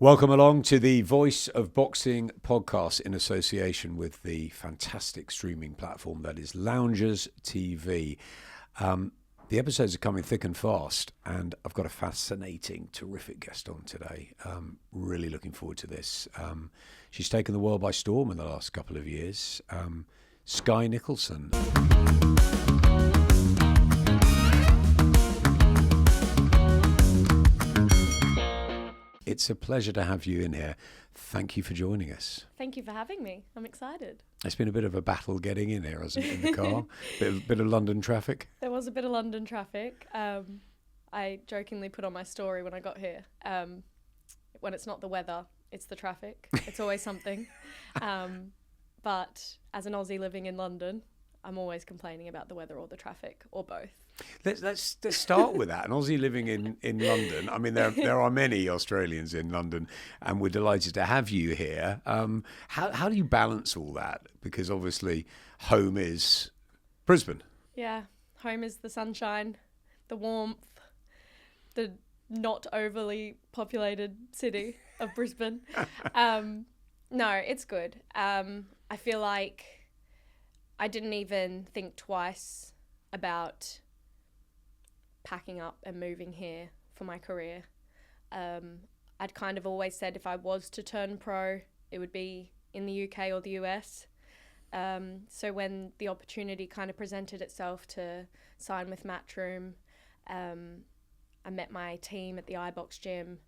Welcome along to the Voice of Boxing podcast in association with the fantastic streaming platform that is Loungers TV. The episodes are coming thick and fast, and I've got a fascinating, terrific guest on today. Really looking forward to this. She's taken the world by storm in the last couple of years. Skye Nicolson. It's a pleasure to have you in here. Thank you for joining us. Thank you for having me. I'm excited. It's been a bit of a battle getting in here, hasn't it, in the car? bit of London traffic. There was a bit of London traffic. I jokingly put on my story when I got here. When it's not the weather, it's the traffic. It's always something. But as an Aussie living in London, I'm always complaining about the weather or the traffic or both. Let's start with that. An Aussie living in London. I mean, there are many Australians in London, and we're delighted to have you here. How do you balance all that? Because obviously, home is Brisbane. Yeah, home is the sunshine, the warmth, the not overly populated city of Brisbane. No, it's good. I feel like I didn't even think twice about packing up and moving here for my career. I'd kind of always said if I was to turn pro, it would be in the UK or the US. So when the opportunity kind of presented itself to sign with Matchroom, I met my team at the iBox gym.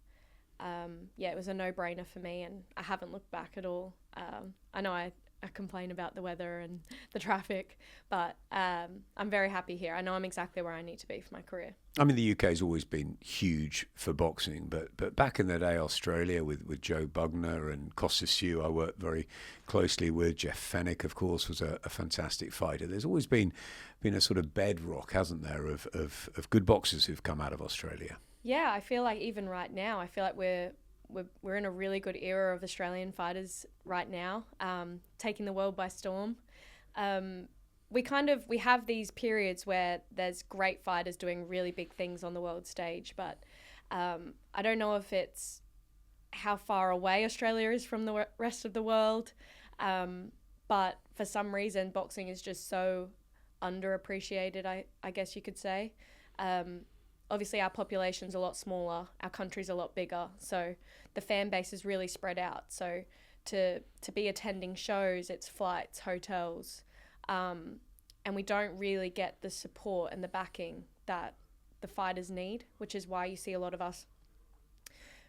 It was a no-brainer for me, and I haven't looked back at all. I know I complain about the weather and the traffic, but I'm very happy here. I know I'm exactly where I need to be for my career. I mean, the UK has always been huge for boxing, but back in the day, Australia with Joe Bugner and Kostas, I worked very closely with. Jeff Fenech, of course, was a fantastic fighter. There's always been a sort of bedrock, hasn't there, of good boxers who've come out of Australia. Yeah, I feel like even right now, I feel like we're in a really good era of Australian fighters right now, taking the world by storm. We have these periods where there's great fighters doing really big things on the world stage, but I don't know if it's how far away Australia is from the rest of the world, but for some reason boxing is just so underappreciated, I guess you could say. Obviously our population's a lot smaller, our country's a lot bigger, so the fan base is really spread out. So to be attending shows, it's flights, hotels, and we don't really get the support and the backing that the fighters need, which is why you see a lot of us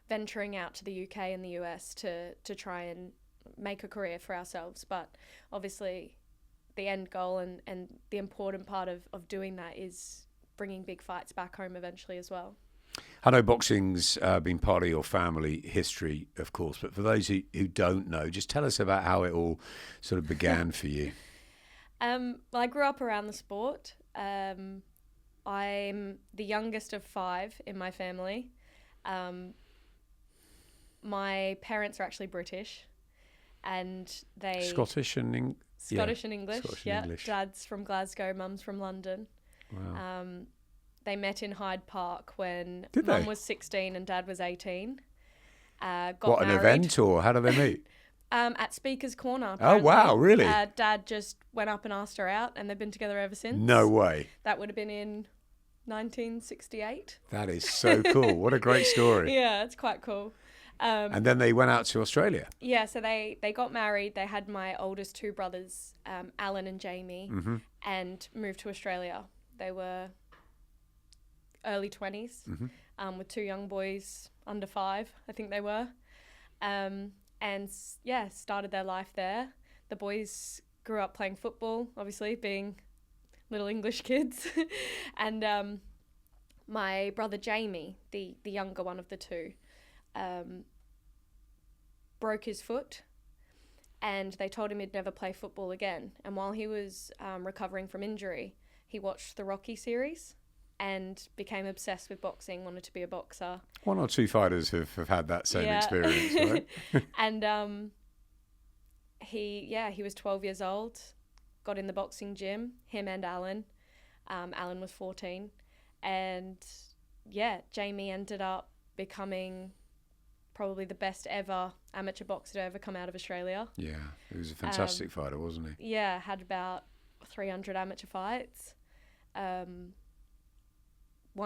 venturing out to the UK and the US to try and make a career for ourselves. But obviously the end goal and the important part of doing that is bringing big fights back home eventually as well. I know boxing's been part of your family history, of course, but for those who don't know, just tell us about how it all sort of began for you. Well, I grew up around the sport. I'm the youngest of 5 in my family. My parents are actually British, and they... Scottish and English? Scottish and English. Dad's from Glasgow, mum's from London. Wow. They met in Hyde Park when Mum was 16 and Dad was 18. Got what, married. An event, or how did they meet? At Speaker's Corner. Apparently. Oh, wow, really? Dad just went up and asked her out, and they've been together ever since. No way. That would have been in 1968. That is so cool. What a great story. Yeah, it's quite cool. And then they went out to Australia. Yeah, so they got married. They had my oldest 2 brothers, Alan and Jamie, and moved to Australia. They were early 20s, with 2 young boys under 5, I think they were. Started their life there. The boys grew up playing football, obviously, being little English kids. And my brother Jamie, the younger one of the 2, broke his foot, and they told him he'd never play football again. And while he was recovering from injury, he watched the Rocky series and became obsessed with boxing, wanted to be a boxer. 1 or 2 fighters have had that same experience, right? And he was 12 years old, got in the boxing gym, him and Alan. Alan was 14. And Jamie ended up becoming probably the best ever amateur boxer to ever come out of Australia. Yeah, he was a fantastic fighter, wasn't he? Yeah, had about 300 amateur fights. Won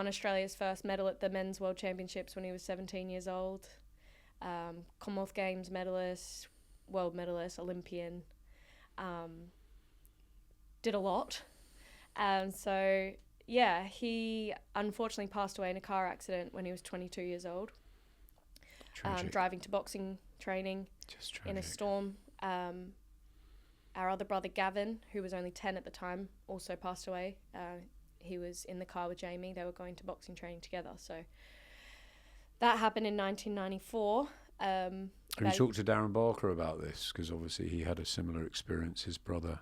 Australia's first medal at the Men's World Championships when he was 17 years old. Commonwealth Games medalist, world medalist, Olympian. Did a lot. So, yeah, he unfortunately passed away in a car accident when he was 22 years old. Driving to boxing training in a storm. Our other brother, Gavin, who was only 10 at the time, also passed away. He was in the car with Jamie. They were going to boxing training together. So that happened in 1994. Have you talked to Darren Barker about this? Because obviously he had a similar experience. His brother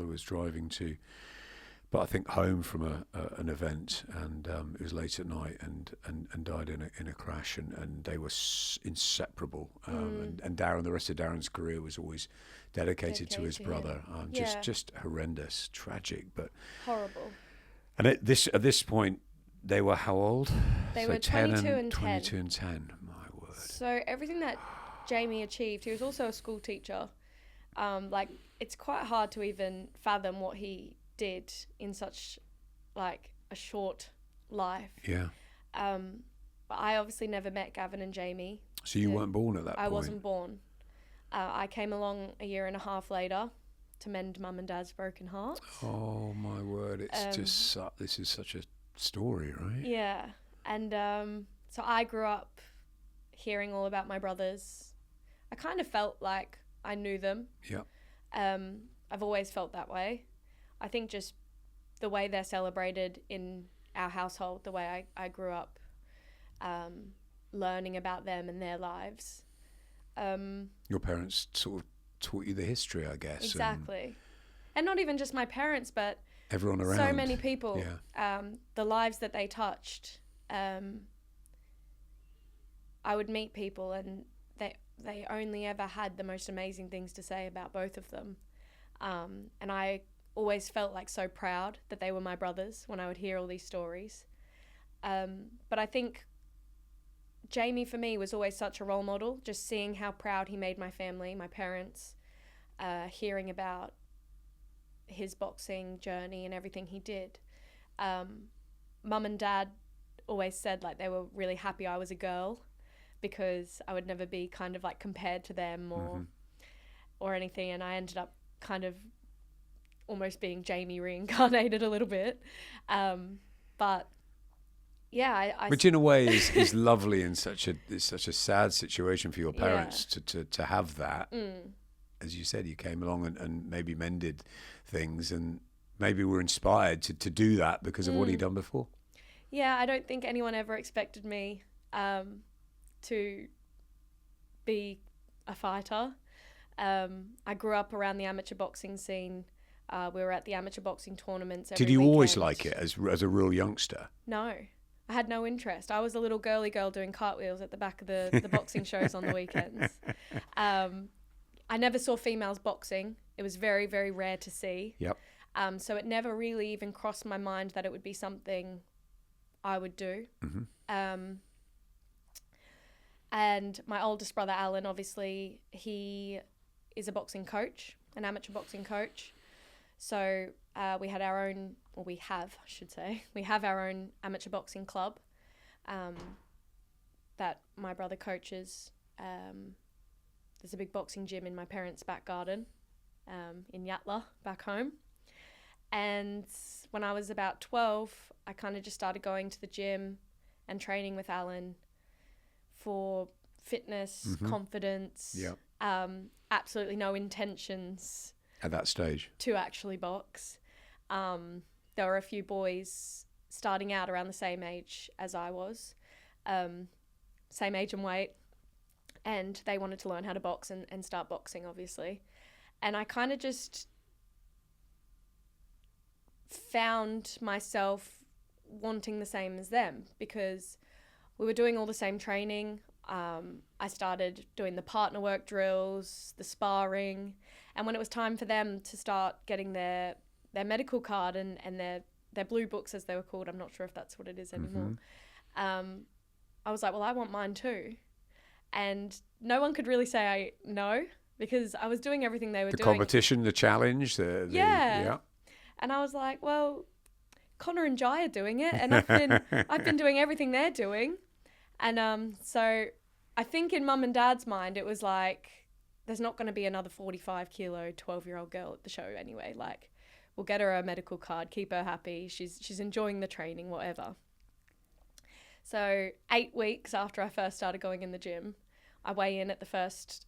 was driving to, but I think home from an event, and it was late at night, and died in a crash, and they were inseparable. And Darren, the rest of Darren's career was always dedicated to his brother. Just horrendous, tragic, but horrible. And at this point, they were how old? They were 22 and 22 and 10. My word. So everything that Jamie achieved, he was also a school teacher. It's quite hard to even fathom what he did in such a short life. Yeah. But I obviously never met Gavin and Jamie. So you weren't born at that point? I wasn't born. I came along a year and a half later to mend Mum and Dad's broken hearts. Oh my word! It's this is such a story, right? Yeah, and so I grew up hearing all about my brothers. I kind of felt like I knew them. Yeah. I've always felt that way. I think just the way they're celebrated in our household, the way I grew up learning about them and their lives. Your parents sort of taught you the history, I guess. Exactly. And not even just my parents, but everyone around. So many people. Yeah. The lives that they touched. I would meet people and they only ever had the most amazing things to say about both of them. And I always felt so proud that they were my brothers when I would hear all these stories. But I think Jamie for me was always such a role model, just seeing how proud he made my family, my parents, hearing about his boxing journey and everything he did. Mum and Dad always said they were really happy I was a girl because I would never be kind of compared to them or anything, and I ended up kind of almost being Jamie reincarnated a little bit. But yeah, which in a way is lovely in such a sad situation for your parents to have that. As you said, you came along and maybe mended things and maybe were inspired to do that because of what he'd done before. Yeah, I don't think anyone ever expected me to be a fighter. I grew up around the amateur boxing scene. We were at the amateur boxing tournaments every Did you weekend. always like it as a real youngster? No. I had no interest. I was a little girly girl doing cartwheels at the back of the boxing shows on the weekends. I never saw females boxing. It was very, very rare to see. Yep. So it never really even crossed my mind that it would be something I would do. And my oldest brother, Alan, obviously, he is a boxing coach, an amateur boxing coach. So we have our own amateur boxing club that my brother coaches. There's a big boxing gym in my parents' back garden in Yatala, back home. And when I was about 12, I kind of just started going to the gym and training with Alan for fitness, confidence, absolutely no intentions at that stage to actually box. There were a few boys starting out around the same age as I was, same age and weight, and they wanted to learn how to box and start boxing, obviously. And I kind of just found myself wanting the same as them because we were doing all the same training. I started doing the partner work drills, the sparring, and when it was time for them to start getting their medical card and their blue books, as they were called, I'm not sure if that's what it is anymore, I was like, well, I want mine too. And no one could really say no, because I was doing everything they were The doing. competition, the challenge, yeah. And I was like, well, Connor and Jai are doing it, and I've been doing everything they're doing. And so I think in Mum and Dad's mind, it was like, there's not going to be another 45 kilo 12-year-old girl at the show anyway. Like, we'll get her a medical card, keep her happy. She's enjoying the training, whatever. So 8 weeks after I first started going in the gym, I weigh in at the first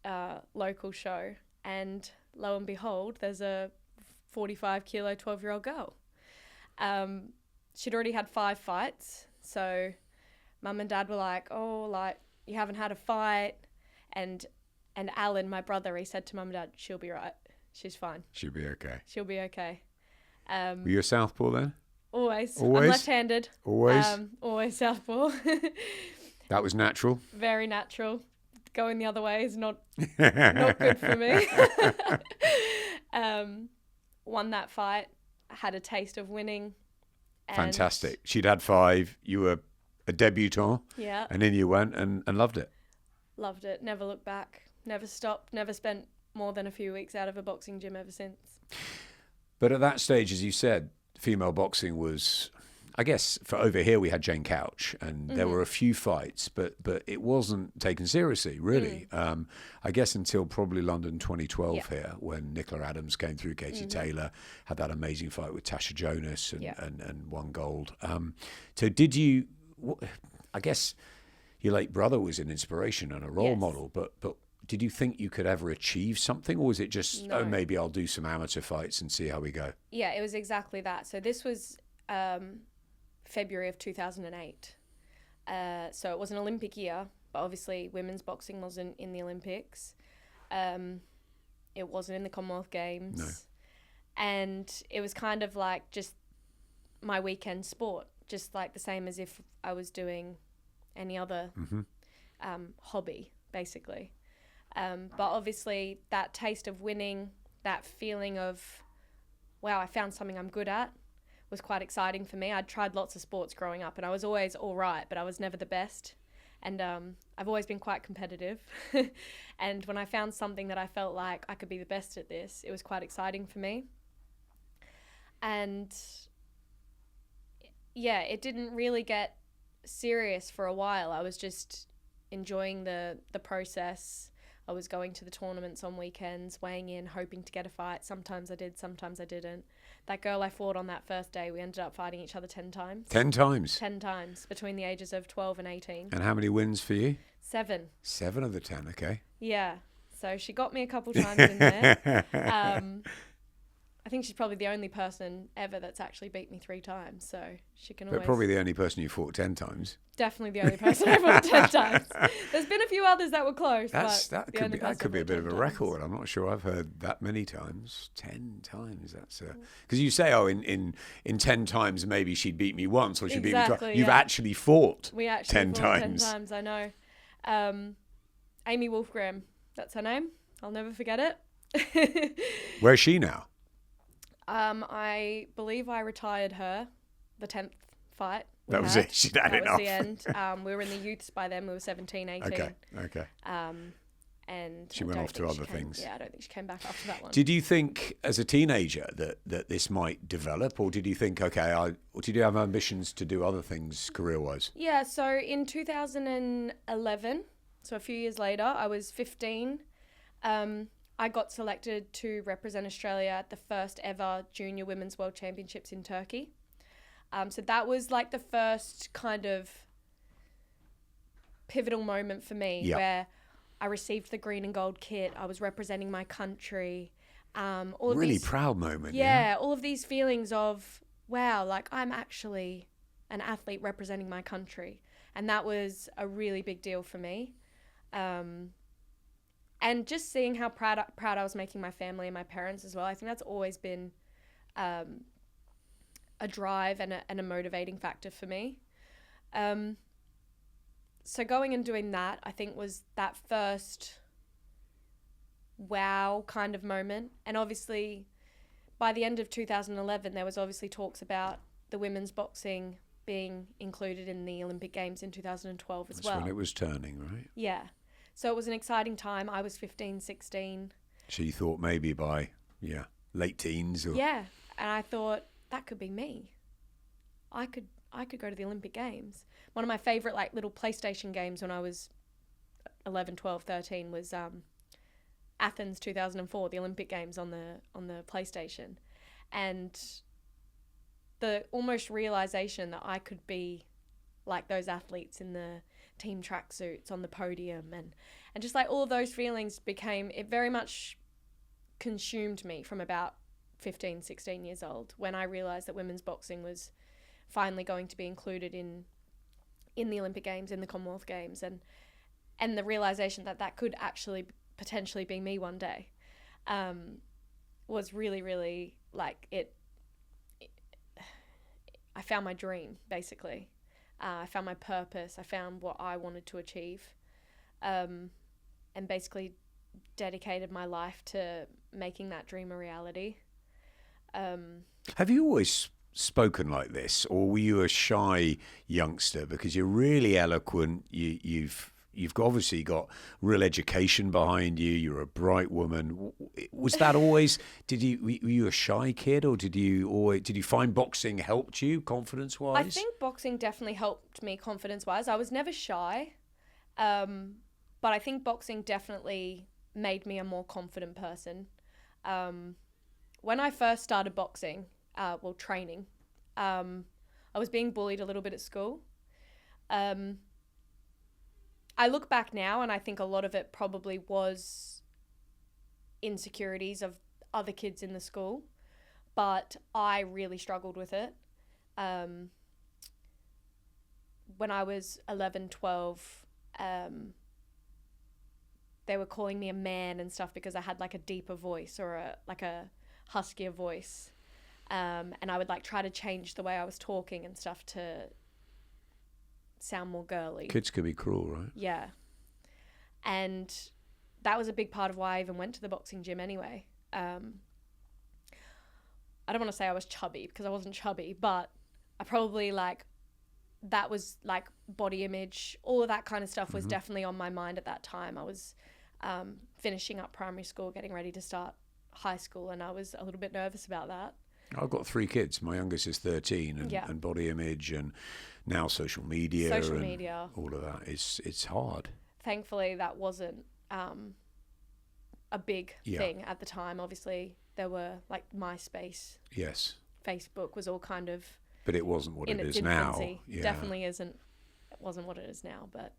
local show, and lo and behold, there's a 45 kilo 12-year-old girl. She'd already had 5 fights, so Mum and Dad were like, oh, like, you haven't had a fight. And Alan, my brother, he said to Mum and Dad, she'll be right. She's fine. She'll be okay. She'll be okay. Were you a southpaw then? Always. Always? I'm left-handed. Always? Always southpaw. That was natural? Very natural. Going the other way is not good for me. Won that fight. Had a taste of winning. Fantastic. She'd had 5. You were a debutant. Yeah. And in you went and loved it. Loved it. Never looked back. Never stopped. Never spent more than a few weeks out of a boxing gym ever since. But at that stage, as you said, female boxing was, I guess, for over here we had Jane Couch, and there were a few fights, but it wasn't taken seriously, really. I guess until probably London 2012 here, when Nicola Adams came through, Katie Taylor, had that amazing fight with Tasha Jonas and won gold. So did you, I guess your late brother was an inspiration and a role model, but did you think you could ever achieve something, or was it just, oh, maybe I'll do some amateur fights and see how we go? Yeah, it was exactly that. So this was February of 2008. So it was an Olympic year, but obviously women's boxing wasn't in the Olympics. It wasn't in the Commonwealth Games. No. And it was kind of like just my weekend sport, just like the same as if I was doing any other hobby, basically. But obviously that taste of winning, that feeling of, wow, I found something I'm good at, was quite exciting for me. I'd tried lots of sports growing up and I was always all right, but I was never the best. And I've always been quite competitive. And when I found something that I felt like I could be the best at this, it was quite exciting for me. And yeah, it didn't really get serious for a while. I was just enjoying the process. I was going to the tournaments on weekends, weighing in, hoping to get a fight. Sometimes I did, sometimes I didn't. That girl I fought on that first day, we ended up fighting each other 10 times. 10 times? 10 times, between the ages of 12 and 18. And how many wins for you? 7. 7 of the 10, okay. Yeah. So she got me a couple times in there. I think she's probably the only person ever that's actually beat me 3 times. So she can always... But probably the only person you fought 10 times. Definitely the only person I fought 10 times. There's been a few others that were close. That could be a bit of a record. I'm not sure I've heard that many times. 10 times. That's because you say, oh, in 10 times maybe she'd beat me once or she'd beat me twice. You've actually fought. We actually 10 fought times. 10 times. I know. Amy Wolfgram. That's her name. I'll never forget it. Where's she now? I believe I retired her, the 10th fight. That was it. She'd had enough. That was the end. We were in the youths by then. We were 17, 18. Okay. And she went off to other things. Yeah, I don't think she came back after that one. Did you think as a teenager that this might develop, or did you think, okay, or did you have ambitions to do other things career-wise? Yeah, so in 2011, so a few years later, I was 15. I got selected to represent Australia at the first ever Junior Women's World Championships in Turkey. So that was like the first kind of pivotal moment for me where I received the green and gold kit. I was representing my country. Really proud moment. Yeah, all of these feelings of, wow, like I'm actually an athlete representing my country. And that was a really big deal for me. And just seeing how proud I was making my family and my parents as well. I think that's always been a drive and a motivating factor for me. So going and doing that, I think, was that first wow kind of moment. And obviously, by the end of 2011, there was obviously talks about the women's boxing being included in the Olympic Games in 2012 as well. That's when it was turning, right? Yeah. So it was an exciting time. I was 15, 16. So you thought maybe by, late teens? Or... Yeah. And I thought, that could be me. I could go to the Olympic Games. One of my favourite like little PlayStation games when I was 11, 12, 13 was Athens 2004, the Olympic Games on the PlayStation. And the almost realisation that I could be like those athletes in the team tracksuits on the podium and just like all of those feelings it very much consumed me from about 15, 16 years old when I realised that women's boxing was finally going to be included in the Olympic Games, in the Commonwealth Games, and the realisation that could actually potentially be me one day was really, really like it. I found my dream, basically. I found my purpose. I found what I wanted to achieve, and basically dedicated my life to making that dream a reality. Have you always spoken like this, or were you a shy youngster? Because you're really eloquent. You've obviously got real education behind you. You're a bright woman. Was that always? Were you a shy kid, or did you find boxing helped you confidence-wise? I think boxing definitely helped me confidence-wise. I was never shy, but I think boxing definitely made me a more confident person. When I first started boxing, training, I was being bullied a little bit at school. I look back now and I think a lot of it probably was insecurities of other kids in the school, but I really struggled with it. When I was 11, 12, they were calling me a man and stuff because I had like a deeper voice or a huskier voice. And I would like try to change the way I was talking and stuff to sound more girly. Kids can be cruel, right? Yeah. And that was a big part of why I even went to the boxing gym anyway. I don't want to say I was chubby because I wasn't chubby, but I probably that was like body image, all of that kind of stuff was definitely on my mind at that time. I was finishing up primary school, getting ready to start high school, and I was a little bit nervous about that. I've got 3 kids. My youngest is 13, and body image, and now social media, all of that. It's hard. Thankfully, that wasn't a big thing at the time. Obviously, there were like MySpace. Yes. Facebook was all kind of. But it wasn't what it is now. Yeah. Definitely isn't. It wasn't what it is now. But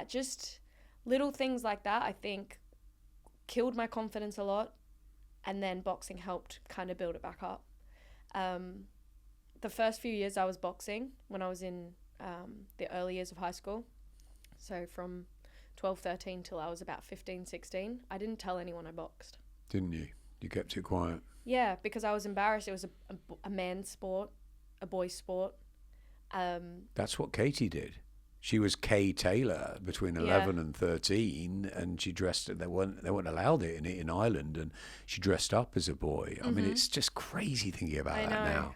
just little things like that, I think, killed my confidence a lot. And then boxing helped kind of build it back up. The first few years I was boxing, when I was in the early years of high school, so from 12, 13 till I was about 15, 16, I didn't tell anyone I boxed. Didn't you? You kept it quiet? Yeah, because I was embarrassed. It was a man's sport, a boy's sport. That's what Katie did. She was Kay Taylor between 11 and 13, and she dressed. They weren't allowed it in Ireland, and she dressed up as a boy. I mean, it's just crazy thinking about that now.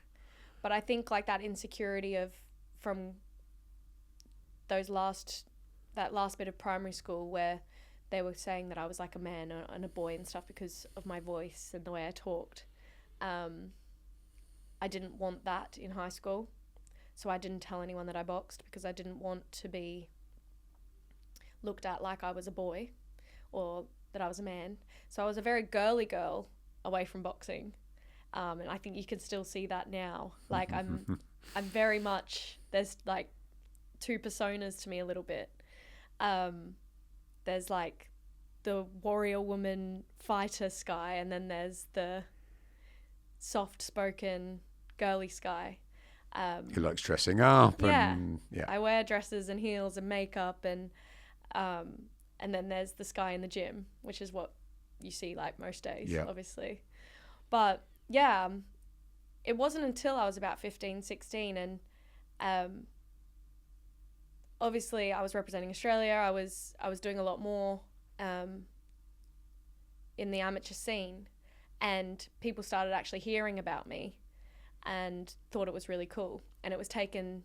But I think like that insecurity from that last bit of primary school where they were saying that I was like a man and a boy and stuff because of my voice and the way I talked. I didn't want that in high school. So I didn't tell anyone that I boxed because I didn't want to be looked at like I was a boy or that I was a man. So I was a very girly girl away from boxing. And I think you can still see that now. Like I'm very much, there's like 2 personas to me a little bit. There's like the warrior woman fighter Skye, and then there's the soft-spoken girly Skye. Who likes dressing up? Yeah. I wear dresses and heels and makeup, and then there's the Skye in the gym, which is what you see like most days, obviously. But yeah, it wasn't until I was about 15, 16, and obviously I was representing Australia. I was doing a lot more in the amateur scene, and people started actually hearing about me and thought it was really cool. And it was taken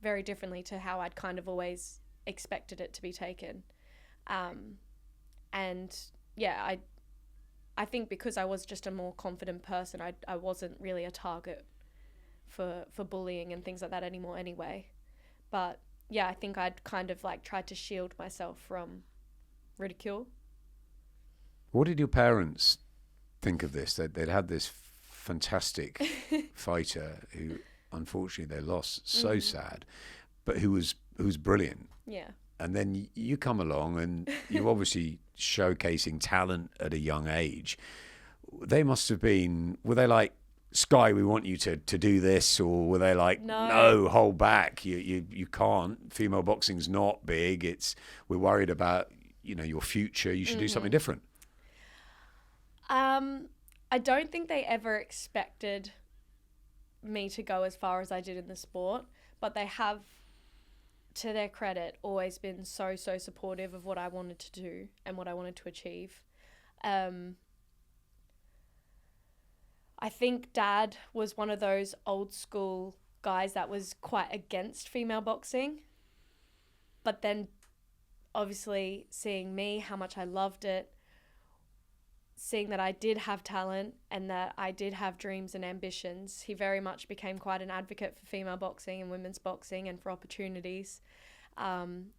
very differently to how I'd kind of always expected it to be taken. And yeah, I think because I was just a more confident person, I wasn't really a target for bullying and things like that anymore anyway. But yeah, I think I'd kind of like tried to shield myself from ridicule. What did your parents think of this? They'd had this fantastic fighter who, unfortunately, they lost. So sad, but who was brilliant. Yeah. And then you come along, and you're obviously showcasing talent at a young age. They must have been. Were they like, Skye, we want you to do this, or were they like, no, hold back, you can't. Female boxing's not big. We're worried about your future. You should do something different. I don't think they ever expected me to go as far as I did in the sport, but they have, to their credit, always been so supportive of what I wanted to do and what I wanted to achieve. I think Dad was one of those old school guys that was quite against female boxing, but then obviously seeing me, how much I loved it, seeing that I did have talent and that I did have dreams and ambitions, he very much became quite an advocate for female boxing and women's boxing and for opportunities from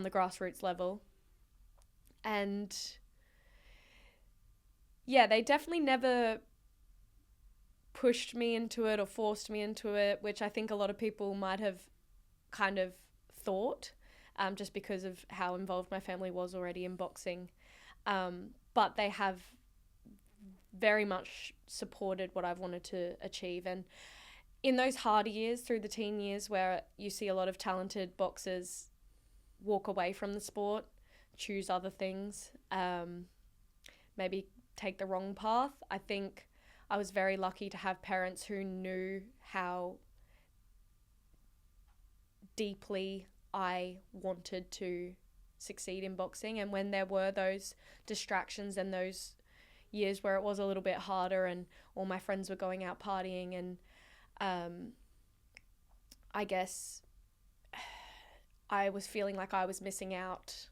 the grassroots level. And yeah, they definitely never pushed me into it or forced me into it, which I think a lot of people might have kind of thought, just because of how involved my family was already in boxing. But they have very much supported what I've wanted to achieve. And in those harder years, through the teen years, where you see a lot of talented boxers walk away from the sport, choose other things, maybe take the wrong path, I think I was very lucky to have parents who knew how deeply I wanted to succeed in boxing. And when there were those distractions and those years where it was a little bit harder and all my friends were going out partying and I guess I was feeling like I was missing out,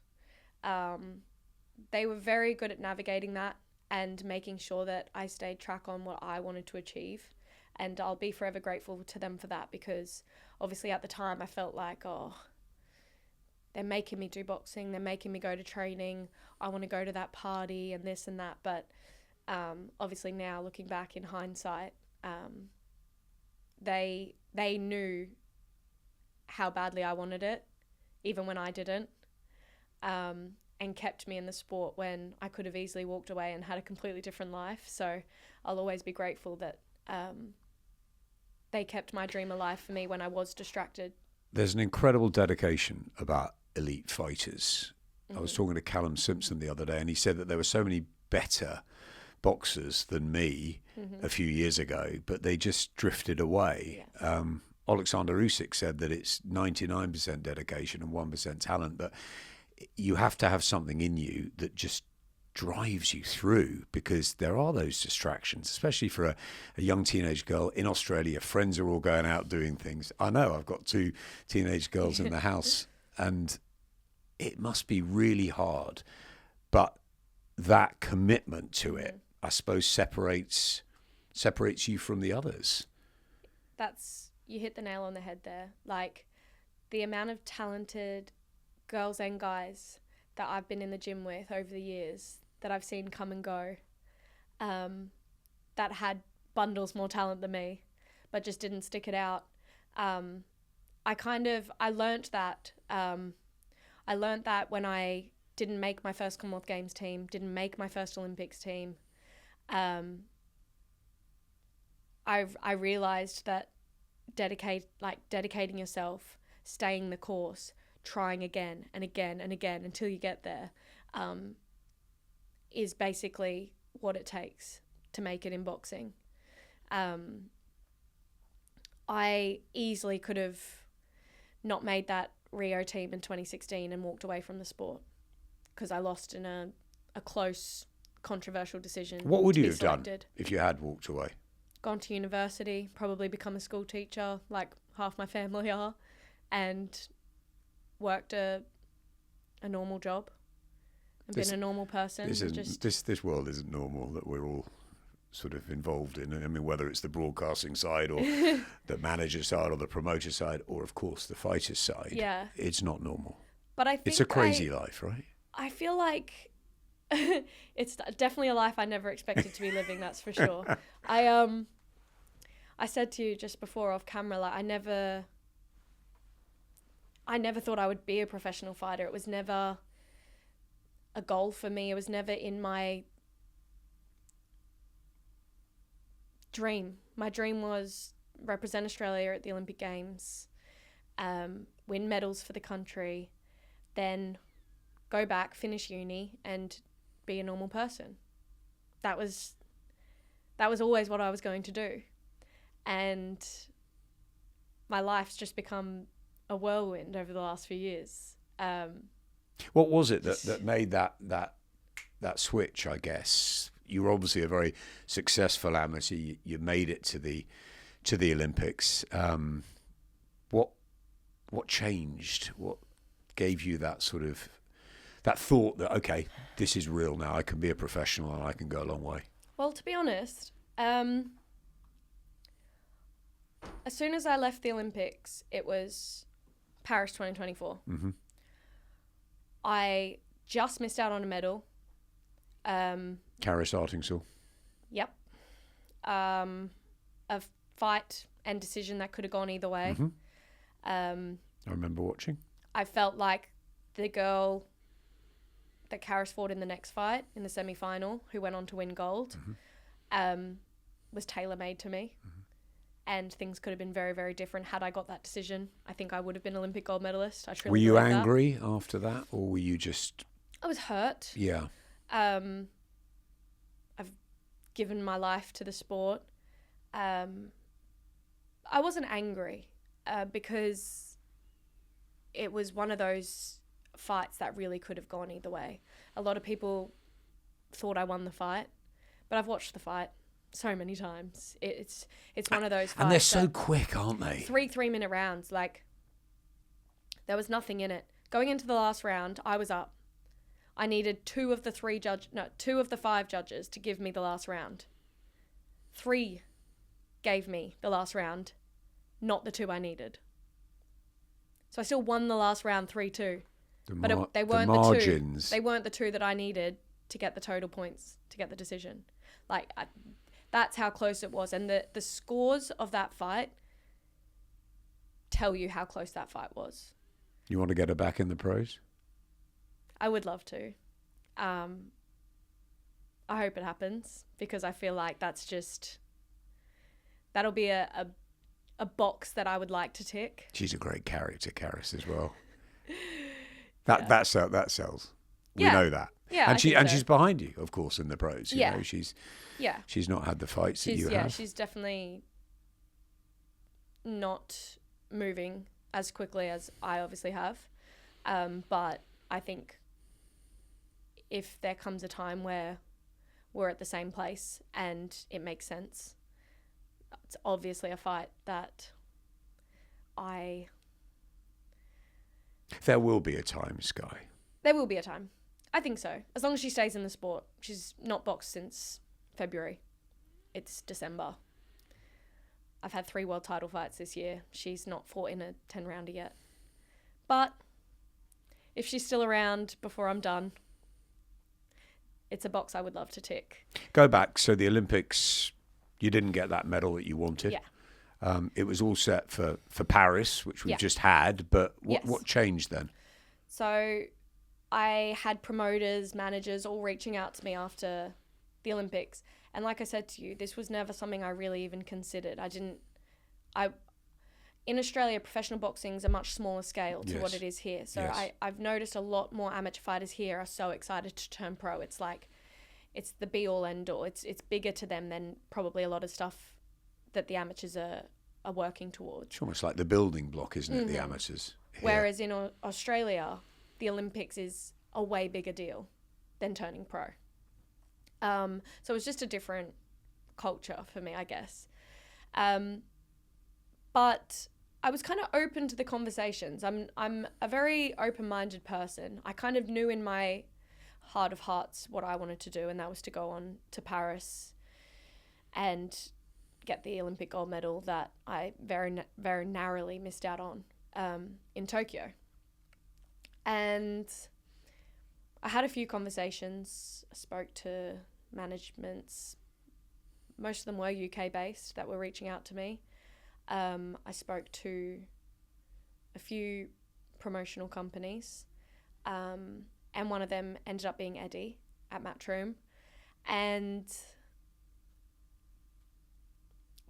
they were very good at navigating that and making sure that I stayed track on what I wanted to achieve. And I'll be forever grateful to them for that, because obviously at the time I felt like, they're making me do boxing, they're making me go to training, I want to go to that party and this and that. But obviously now, looking back in hindsight, they knew how badly I wanted it, even when I didn't, and kept me in the sport when I could have easily walked away and had a completely different life. So I'll always be grateful that they kept my dream alive for me when I was distracted. There's an incredible dedication about elite fighters. I was talking to Callum Simpson the other day, and he said that there were so many better boxers than me a few years ago, but they just drifted away. Yeah. Alexander Usyk said that it's 99% dedication and 1% talent, but you have to have something in you that just drives you through, because there are those distractions, especially for a young teenage girl in Australia. Friends are all going out doing things. I know, I've got 2 teenage girls in the house, and it must be really hard. But that commitment to it, I suppose, separates you from the others. You hit the nail on the head there. Like, the amount of talented girls and guys that I've been in the gym with over the years, that I've seen come and go, that had bundles more talent than me, but just didn't stick it out. I learnt that. I learnt that when I didn't make my first Commonwealth Games team, didn't make my first Olympics team. I realised that dedicating yourself, staying the course, trying again and again and again until you get there, is basically what it takes to make it in boxing. I easily could have not made that Rio team in 2016 and walked away from the sport, because I lost in a close, controversial decision. What would you have done if you had walked away? Gone to university, probably become a school teacher like half my family are, and worked a a normal job and been a normal person. This world isn't normal that we're all sort of involved in. I mean, whether it's the broadcasting side or the manager side or the promoter side or, of course, the fighter side. Yeah. It's not normal. But I think it's a crazy life, right? I feel like it's definitely a life I never expected to be living, that's for sure. I said to you just before off camera, like I never thought I would be a professional fighter. It was never a goal for me. It was never in my dream. My dream was represent Australia at the Olympic Games, win medals for the country, then go back, finish uni, and be a normal person. That was always what I was going to do. And my life's just become a whirlwind over the last few years. What was it that made that switch, I guess? You were obviously a very successful amateur. You made it to the Olympics. What changed? What gave you that sort of that thought that, okay, this is real now. I can be a professional and I can go a long way? Well, to be honest, as soon as I left the Olympics, it was Paris 2024. Mm-hmm. I just missed out on a medal. Karis Artingsil. Yep. A fight and decision that could have gone either way. Mm-hmm. I remember watching. I felt like the girl that Karis fought in the next fight, in the semi-final, who went on to win gold, was tailor-made to me. Mm-hmm. And things could have been very, very different had I got that decision. I think I would have been Olympic gold medalist. I truly Were you believe angry after that, or were you just... I was hurt. Yeah. I've given my life to the sport. I wasn't angry because it was one of those fights that really could have gone either way. A lot of people thought I won the fight, but I've watched the fight so many times. It's one of those fights. And they're so quick, aren't they? 3-minute rounds. Like, there was nothing in it. Going into the last round, I was up. I needed two of the 5 judges to give me the last round. 3 gave me the last round, not the 2 I needed. So I still won the last round 3-2. But they weren't the margins. They weren't the 2 that I needed to get the total points to get the decision. Like, that's how close it was. And the scores of that fight tell you how close that fight was. You want to get her back in the pros? I would love to. I hope it happens because I feel like that'll be a box that I would like to tick. She's a great character, Karis, as well. That sells. We know that. Yeah, and she's behind you, of course, in the pros. You know, she's not had the fights that you have. Yeah, she's definitely not moving as quickly as I obviously have. But I think if there comes a time where we're at the same place and it makes sense, it's obviously a fight that There will be a time, Skye. There will be a time. I think so. As long as she stays in the sport. She's not boxed since February. It's December. I've had 3 world title fights this year. She's not fought in a 10-rounder yet. But if she's still around before I'm done, it's a box I would love to tick. Go back. So the Olympics, you didn't get that medal that you wanted. Yeah. It was all set for Paris, which we've just had. But what changed then? So I had promoters, managers all reaching out to me after the Olympics. And like I said to you, this was never something I really even considered. In Australia, professional boxing is a much smaller scale to what it is here. So I've noticed a lot more amateur fighters here are so excited to turn pro. It's like, it's the be all end all. It's bigger to them than probably a lot of stuff that the amateurs are working towards. It's almost like the building block, isn't it, the amateurs? Here. Whereas in Australia, the Olympics is a way bigger deal than turning pro. So it's just a different culture for me, I guess. But I was kind of open to the conversations. I'm a very open-minded person. I kind of knew in my heart of hearts what I wanted to do, and that was to go on to Paris and get the Olympic gold medal that I very narrowly missed out on in Tokyo. And I had a few conversations. I spoke to managements. Most of them were UK based that were reaching out to me. I spoke to a few promotional companies, and one of them ended up being Eddie at Matchroom. And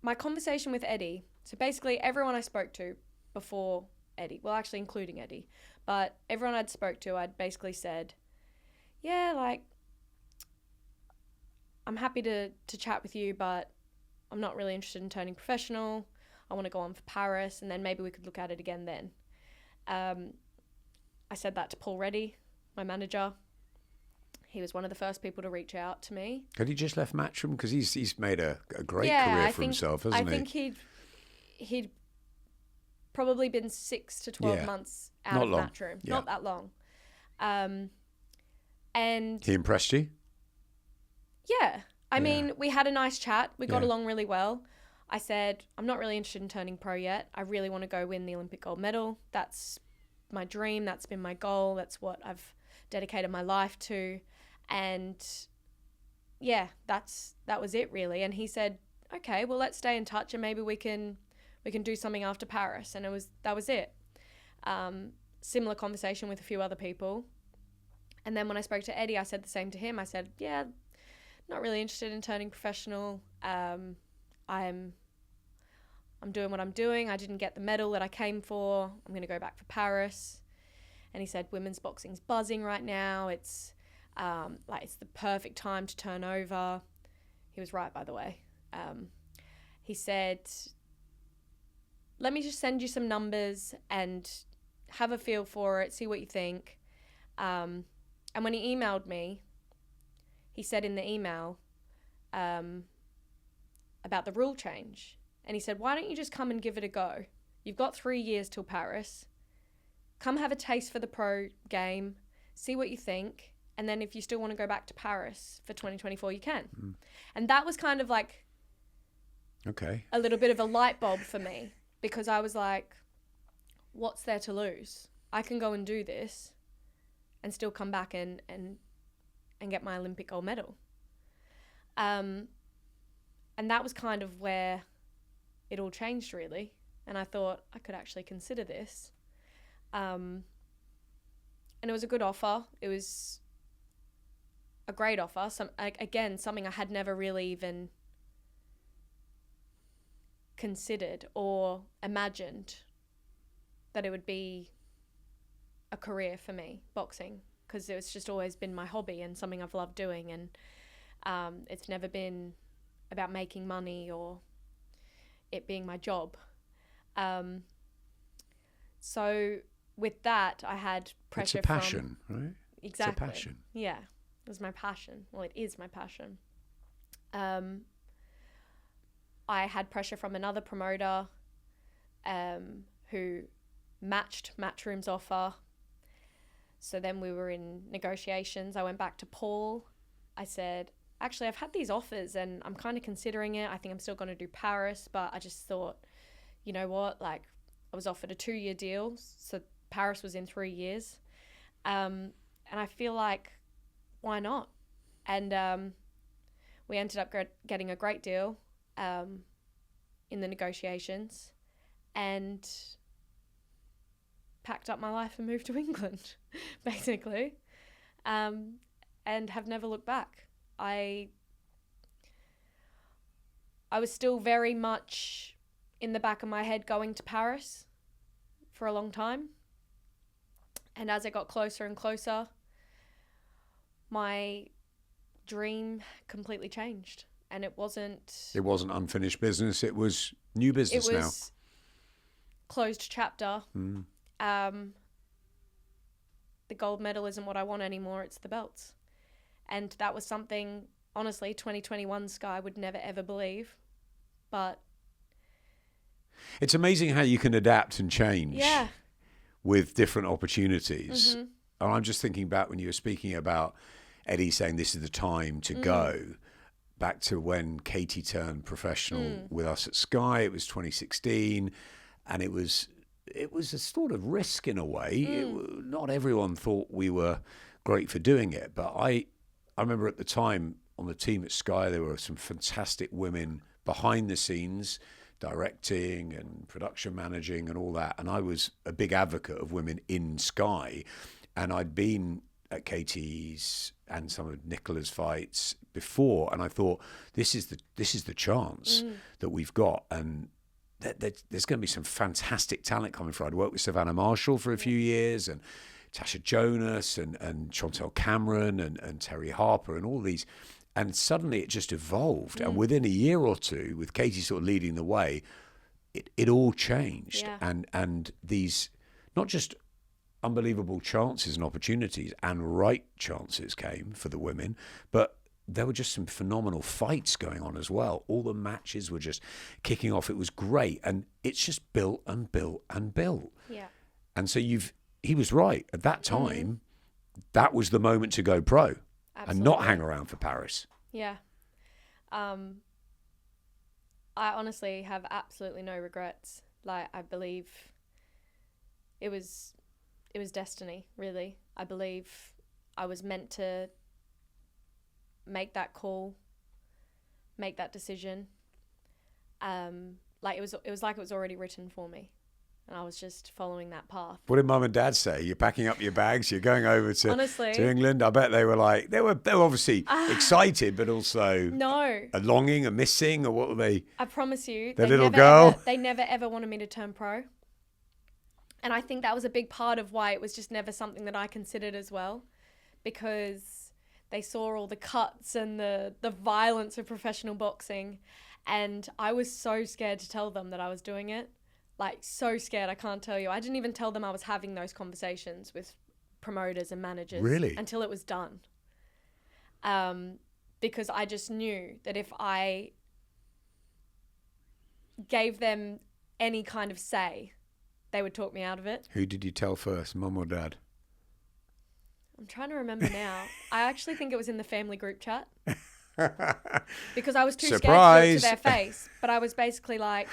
my conversation with Eddie, so basically everyone I spoke to before Eddie, well, actually including Eddie, but everyone I'd spoke to, I'd basically said, yeah, like, I'm happy to chat with you, but I'm not really interested in turning professional. I want to go on for Paris, and then maybe we could look at it again then. I said that to Paul Reddy, my manager. He was one of the first people to reach out to me. Had he just left Matchroom? Because he's made a great career for himself, hasn't he? I think he'd probably been 6 to 12 months out of Matchroom. Yeah. Not that long. And he impressed you? Yeah. I mean, we had a nice chat. We got along really well. I said, I'm not really interested in turning pro yet. I really want to go win the Olympic gold medal. That's my dream. That's been my goal. That's what I've dedicated my life to. And yeah, that was it really. And he said, okay, well, let's stay in touch and maybe we can do something after Paris. And that was it. Similar conversation with a few other people. And then when I spoke to Eddie, I said the same to him. I said, yeah, not really interested in turning professional. I'm doing what I'm doing. I didn't get the medal that I came for. I'm going to go back for Paris. And he said, women's boxing's buzzing right now. It's it's the perfect time to turn over. He was right, by the way. He said, let me just send you some numbers and have a feel for it, see what you think. And when he emailed me, he said in the email about the rule change. And he said, why don't you just come and give it a go? You've got 3 years till Paris. Come have a taste for the pro game, see what you think. And then if you still want to go back to Paris for 2024, you can. Mm. And that was kind of like a little bit of a light bulb for me, because I was like, what's there to lose? I can go and do this and still come back and get my Olympic gold medal. And that was kind of where it all changed, really. And I thought I could actually consider this. And it was a good offer. It was a great offer. Something I had never really even considered or imagined that it would be a career for me, boxing, because it's just always been my hobby and something I've loved doing. And it's never been about making money or it being my job. So with that, I had pressure. It's a passion, right? Exactly. It's a passion. Yeah, it was my passion. Well, it is my passion. I had pressure from another promoter who matched Matchroom's offer. So then we were in negotiations. I went back to Paul. I said, actually, I've had these offers and I'm kind of considering it. I think I'm still going to do Paris, but I just thought, you know what, like I was offered a 2-year deal. So Paris was in 3 years. And I feel like, why not? And we ended up getting a great deal in the negotiations and packed up my life and moved to England, basically, and have never looked back. I was still very much in the back of my head going to Paris for a long time. And as it got closer and closer, my dream completely changed. And it wasn't unfinished business. It was new business now. It was closed chapter. Mm. The gold medal isn't what I want anymore. It's the belts. And that was something, honestly, 2021 Skye would never, ever believe. But It's amazing how you can adapt and change Yeah. with different opportunities. And I'm just thinking back when you were speaking about Eddie saying this is the time to go, back to when Katie turned professional with us at Skye. It was 2016, and it was a sort of risk in a way. Not everyone thought we were great for doing it, but I remember at the time on the team at Skye, there were some fantastic women behind the scenes, directing and production managing and all that. And I was a big advocate of women in Skye. And I'd been at Katie's and some of Nicola's fights before, and I thought this is the chance that we've got, and there's going to be some fantastic talent coming through. I'd worked with Savannah Marshall for a few years, and Tasha Jonas and Chantel Cameron and Terry Harper and all these. And suddenly it just evolved. And within a year or two, with Katie sort of leading the way, it all changed. Yeah. And these, not just unbelievable chances and opportunities and right chances came for the women, but there were just some phenomenal fights going on as well. All the matches were just kicking off. It was great. And it's just built and built and built. Yeah. And so he was right. At that time, that was the moment to go pro. Absolutely. And not hang around for Paris. Yeah. I honestly have absolutely no regrets. Like, I believe it was destiny, really. I believe I was meant to make that call, make that decision. Like it was like it was already written for me. And I was just following that path. What did Mum and Dad say? You're packing up your bags, you're going over to Honestly, to England. I bet they were like, they were obviously excited, but also a longing, a missing, or what were they? I promise you, The little girl. They never ever wanted me to turn pro. And I think that was a big part of why it was just never something that I considered as well, because they saw all the cuts and the violence of professional boxing, and I was so scared to tell them that I was doing it. Like, so scared, I can't tell you. I didn't even tell them I was having those conversations with promoters and managers. Really? Until it was done. Because I just knew that if I gave them any kind of say, they would talk me out of it. Who did you tell first, Mum or Dad? I'm trying to remember now. I actually think it was in the family group chat. Because I was too Surprise. scared to their face. But I was basically like...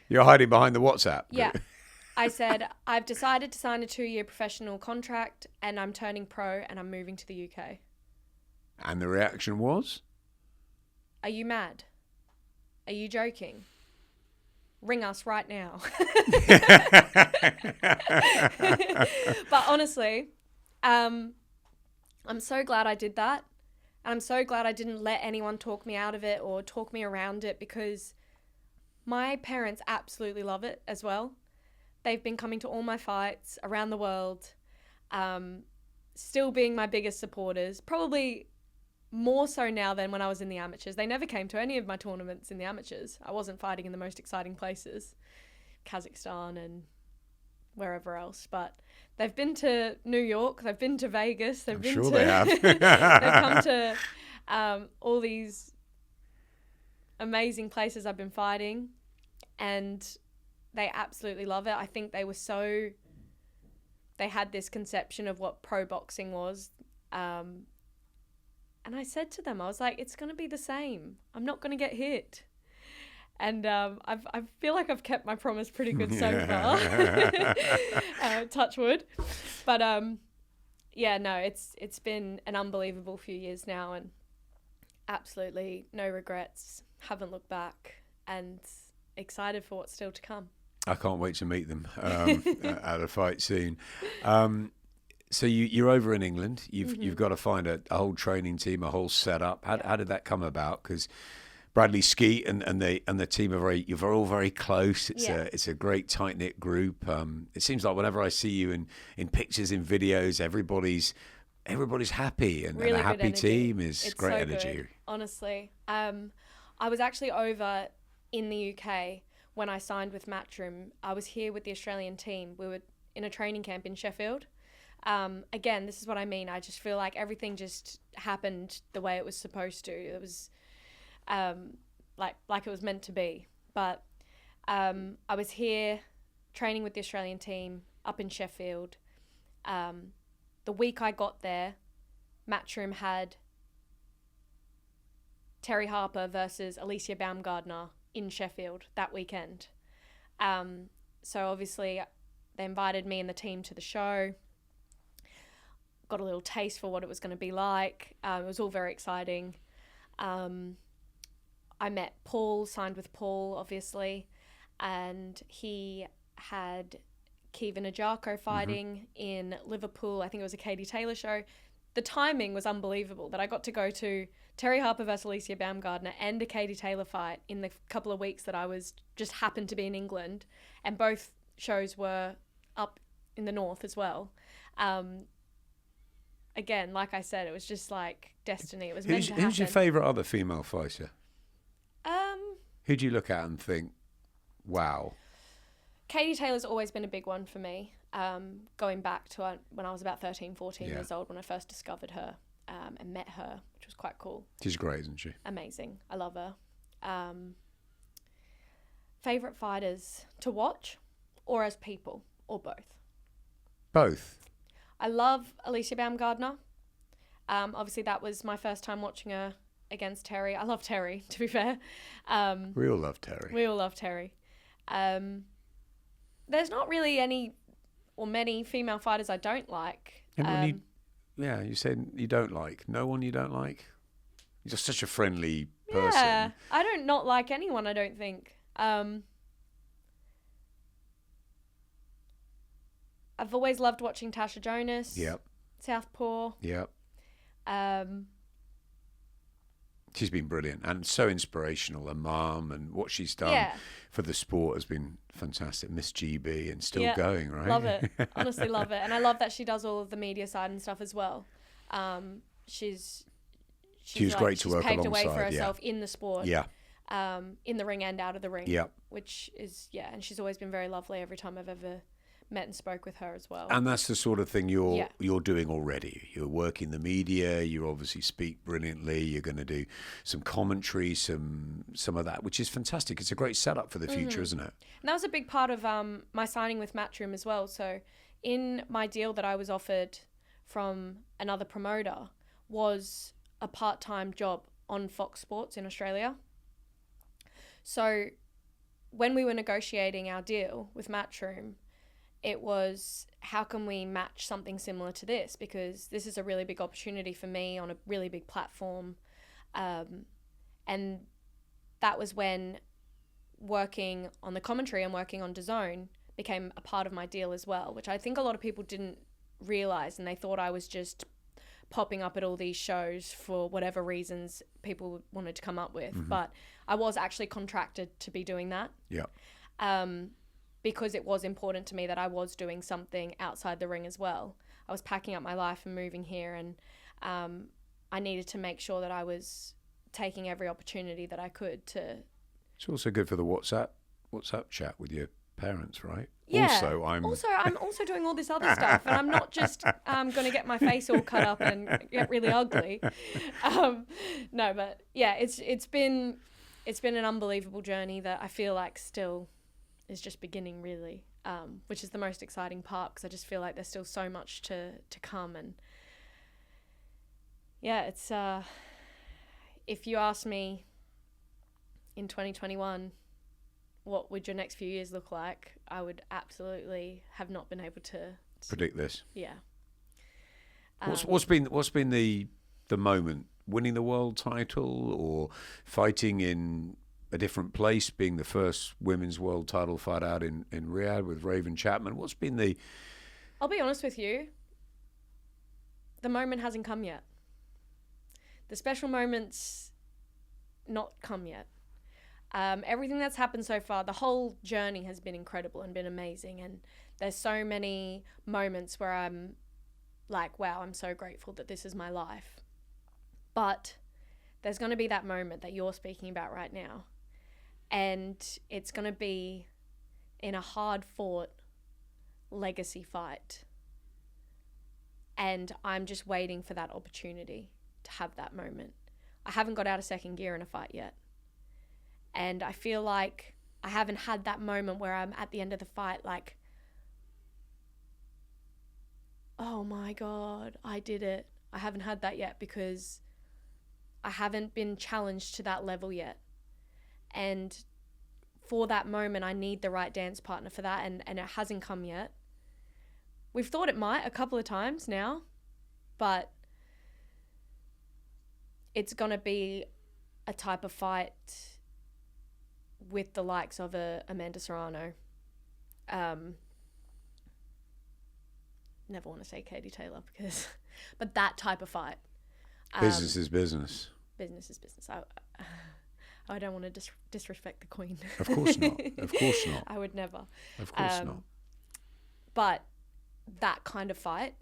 You're hiding behind the WhatsApp. Yeah. I said, I've decided to sign a 2-year professional contract and I'm turning pro and I'm moving to the UK. And the reaction was? Are you mad? Are you joking? Ring us right now. But honestly, I'm so glad I did that. And I'm so glad I didn't let anyone talk me out of it or talk me around it, because my parents absolutely love it as well. They've been coming to all my fights around the world, still being my biggest supporters, probably more so now than when I was in the amateurs. They never came to any of my tournaments in the amateurs. I wasn't fighting in the most exciting places, Kazakhstan and wherever else. But they've been to New York, they've been to Vegas, I'm sure they have. They've come to all these amazing places I've been fighting, and they absolutely love it. I think they had this conception of what pro boxing was, and I said to them, I was like, it's going to be the same. I'm not going to get hit. And I feel like I've kept my promise pretty good so far. Touch wood. But yeah, no, it's been an unbelievable few years now, and absolutely no regrets. Haven't looked back, and excited for what's still to come. I can't wait to meet them at a fight soon. So you're over in England. You've got to find a whole training team, a whole setup. How did that come about? Because Bradley Skeet and the team you're all very close. It's a great tight knit group. It seems like whenever I see you in pictures, in videos, everybody's happy, and, Really and a good happy energy. team is It's great so energy. Good, honestly. I was actually over in the UK when I signed with Matchroom. I was here with the Australian team. We were in a training camp in Sheffield. Again, this is what I mean. I just feel like everything just happened the way it was supposed to. It was like it was meant to be. But I was here training with the Australian team up in Sheffield. The week I got there, Matchroom had Terry Harper versus Alicia Baumgardner in Sheffield that weekend. So obviously they invited me and the team to the show. Got a little taste for what it was going to be like. It was all very exciting. I met Paul, signed with Paul, obviously, and he had Kevin Ajako fighting in Liverpool. I think it was a Katie Taylor show. The timing was unbelievable that I got to go to Terry Harper versus Alicia Baumgardner and a Katie Taylor fight in the couple of weeks that I was just happened to be in England, and both shows were up in the north as well. Again, like I said, it was just like destiny. It was meant to happen. Who's your favourite other female fighter? Who do you look at and think, wow? Katie Taylor's always been a big one for me, going back to when I was about 13, 14 years old when I first discovered her and met her, which was quite cool. She's great, isn't she? Amazing. I love her. Favourite fighters to watch or as people or both? Both. I love Alicia Baumgardner. Obviously, that was my first time watching her against Terry. I love Terry, to be fair. We all love Terry. We all love Terry. There's not really any or many female fighters I don't like. You said you don't like. No one you don't like? You're just such a friendly person. Yeah, I don't not like anyone, I don't think. I've always loved watching Tasha Jonas. Yep. Southpaw. Yep. She's been brilliant and so inspirational. Her mum and what she's done for the sport has been fantastic. Miss GB and still going, right? Love it. Honestly, love it. And I love that she does all of the media side and stuff as well. She was great to work alongside. She's paved a way for herself in the sport. Yeah. In the ring and out of the ring. Yeah. Which is, and she's always been very lovely every time I've ever met and spoke with her as well. And that's the sort of thing you're doing already. You're working the media. You obviously speak brilliantly. You're going to do some commentary, some of that, which is fantastic. It's a great setup for the future, isn't it? And that was a big part of my signing with Matchroom as well. So in my deal that I was offered from another promoter was a part-time job on Fox Sports in Australia. So when we were negotiating our deal with Matchroom, it was, how can we match something similar to this? Because this is a really big opportunity for me on a really big platform. And that was when working on the commentary and working on DAZN became a part of my deal as well, which I think a lot of people didn't realise, and they thought I was just popping up at all these shows for whatever reasons people wanted to come up with. But I was actually contracted to be doing that. Yeah. Because it was important to me that I was doing something outside the ring as well. I was packing up my life and moving here, and I needed to make sure that I was taking every opportunity that I could to... It's also good for the WhatsApp chat with your parents, right? Yeah. I'm also doing all this other stuff, and I'm not just going to get my face all cut up and get really ugly. No, but yeah, it's been an unbelievable journey that I feel like still is just beginning, really, which is the most exciting part, because I just feel like there's still so much to come. And yeah, it's if you ask me in 2021 what would your next few years look like, I would absolutely have not been able to predict this. Yeah. What's been the moment? Winning the world title, or fighting in a different place, being the first women's world title fight out in Riyadh with Raven Chapman? What's been the... I'll be honest with you, the moment hasn't come yet. The special moment's not come yet. Everything that's happened so far, the whole journey has been incredible and been amazing, and there's so many moments where I'm like, wow, I'm so grateful that this is my life. But there's going to be that moment that you're speaking about right now, and it's going to be in a hard-fought legacy fight, and I'm just waiting for that opportunity to have that moment. I haven't got out of second gear in a fight yet, and I feel like I haven't had that moment where I'm at the end of the fight like, oh my God, I did it. I haven't had that yet because I haven't been challenged to that level yet. And for that moment, I need the right dance partner for that, and it hasn't come yet. We've thought it might a couple of times now, but it's going to be a type of fight with the likes of Amanda Serrano. Never want to say Katie Taylor but that type of fight. Business is business. Business is business. I don't want to disrespect the Queen. Of course not. Of course not. I would never. Of course not. But that kind of fight,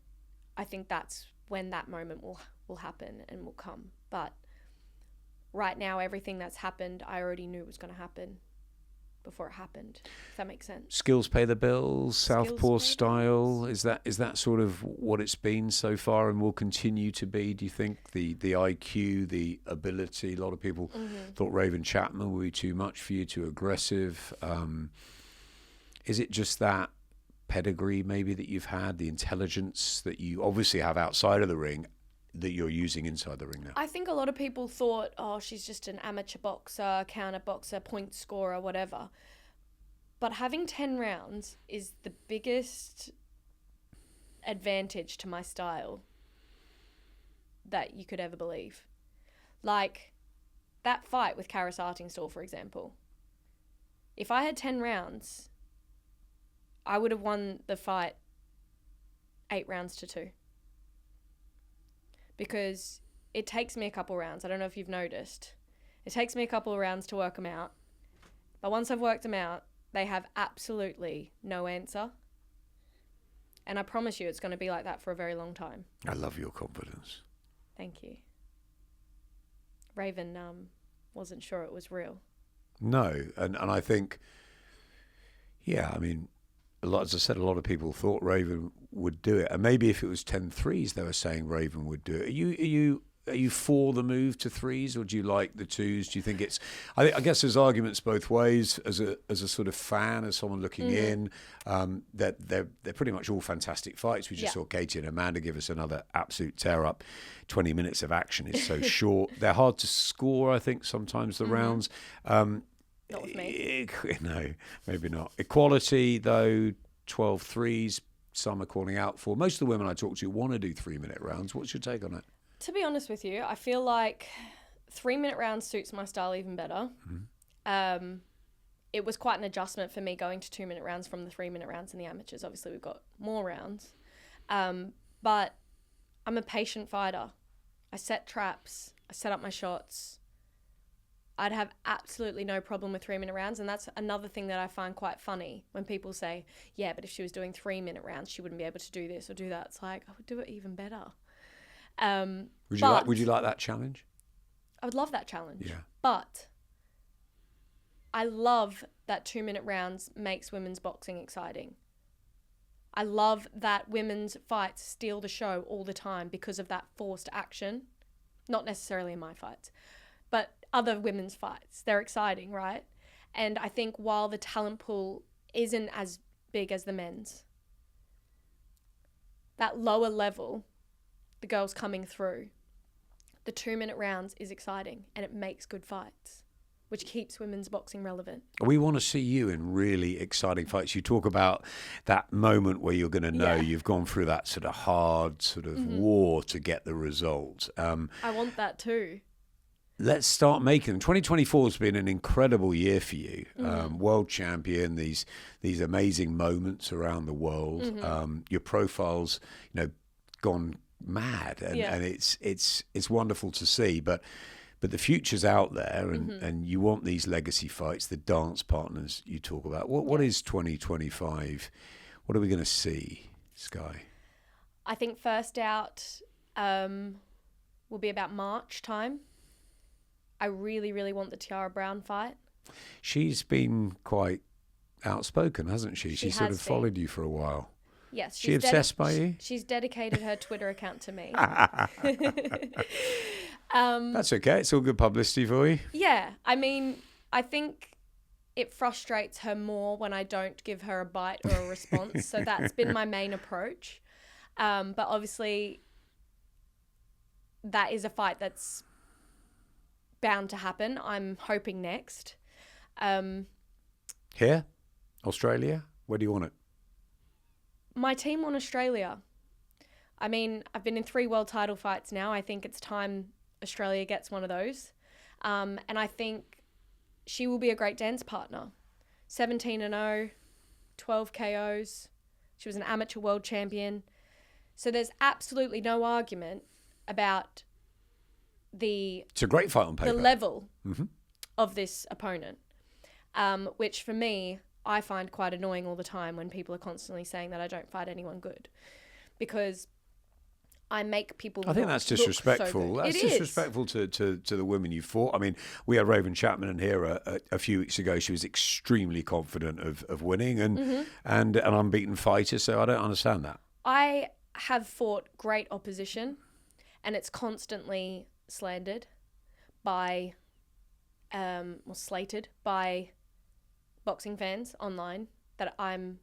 I think that's when that moment will happen and will come. But right now, everything that's happened, I already knew was going to happen before it happened, if that makes sense. Skills pay the bills, Southpaw style. Is that sort of what it's been so far and will continue to be, do you think? The IQ, the ability. A lot of people thought Raven Chapman would be too much for you, too aggressive. Is it just that pedigree maybe that you've had, the intelligence that you obviously have outside of the ring that you're using inside the ring now? I think a lot of people thought, oh, she's just an amateur boxer, counter boxer, point scorer, whatever. But having 10 rounds is the biggest advantage to my style that you could ever believe. Like that fight with Karis Artingstall, for example. If I had 10 rounds, I would have won the fight 8 rounds to 2. Because it takes me a couple rounds. I don't know if you've noticed. It takes me a couple of rounds to work them out. But once I've worked them out, they have absolutely no answer. And I promise you it's going to be like that for a very long time. I love your confidence. Thank you. Raven wasn't sure it was real. No, and I think, yeah, I mean, as I said, a lot of people thought Raven would do it, and maybe if it was 10 threes, they were saying Raven would do it. Are you for the move to threes, or do you like the twos? Do you think it's? I guess there's arguments both ways. As a sort of fan, as someone looking in, that they're pretty much all fantastic fights. We just saw Katie and Amanda give us another absolute tear up. 20 minutes of action is so short. They're hard to score. I think sometimes the rounds. Not with me. No, maybe not. Equality, though, 12 threes, some are calling out for. Most of the women I talk to want to do 3-minute rounds. What's your take on it? To be honest with you, I feel like 3-minute rounds suits my style even better. It was quite an adjustment for me going to 2-minute rounds from the 3-minute rounds in the amateurs. Obviously, we've got more rounds. But I'm a patient fighter. I set traps. I set up my shots. I'd have absolutely no problem with 3-minute rounds. And that's another thing that I find quite funny when people say, yeah, but if she was doing 3-minute rounds, she wouldn't be able to do this or do that. It's like, I would do it even better. Would you like that challenge? I would love that challenge. Yeah. But I love that 2-minute rounds makes women's boxing exciting. I love that women's fights steal the show all the time because of that forced action. Not necessarily in my fights, but other women's fights. They're exciting, right? And I think while the talent pool isn't as big as the men's, that lower level, the girls coming through, the 2-minute rounds is exciting and it makes good fights, which keeps women's boxing relevant. We want to see you in really exciting fights. You talk about that moment where you're going to know you've gone through that sort of hard sort of war to get the result. I want that too. Let's start making them. 2024 has been an incredible year for you. World champion, these amazing moments around the world. Your profile's, gone mad, and it's wonderful to see. But the future's out there, and you want these legacy fights, the dance partners you talk about. What is 2025? What are we going to see, Skye? I think first out will be about March time. I really, really want the Tiara Brown fight. She's been quite outspoken, hasn't she? She sort of followed you for a while. Yes. She obsessed by you? She's dedicated her Twitter account to me. That's okay. It's all good publicity for you. Yeah. I mean, I think it frustrates her more when I don't give her a bite or a response. So that's been my main approach. But obviously that is a fight that's bound to happen. I'm hoping next. Here? Australia? Where do you want it? My team won Australia. I mean, I've been in 3 world title fights now. I think it's time Australia gets one of those. And I think she will be a great dance partner. 17-0, 12 KOs. She was an amateur world champion. So there's absolutely no argument about it's a great fight on paper. The level of this opponent, which for me, I find quite annoying all the time when people are constantly saying that I don't fight anyone good, because I make people. I think that's disrespectful. So that's disrespectful to the women you fought. I mean, we had Raven Chapman in here a few weeks ago. She was extremely confident of winning and an unbeaten fighter. So I don't understand that. I have fought great opposition, and it's constantly slandered by, slated by boxing fans online that I'm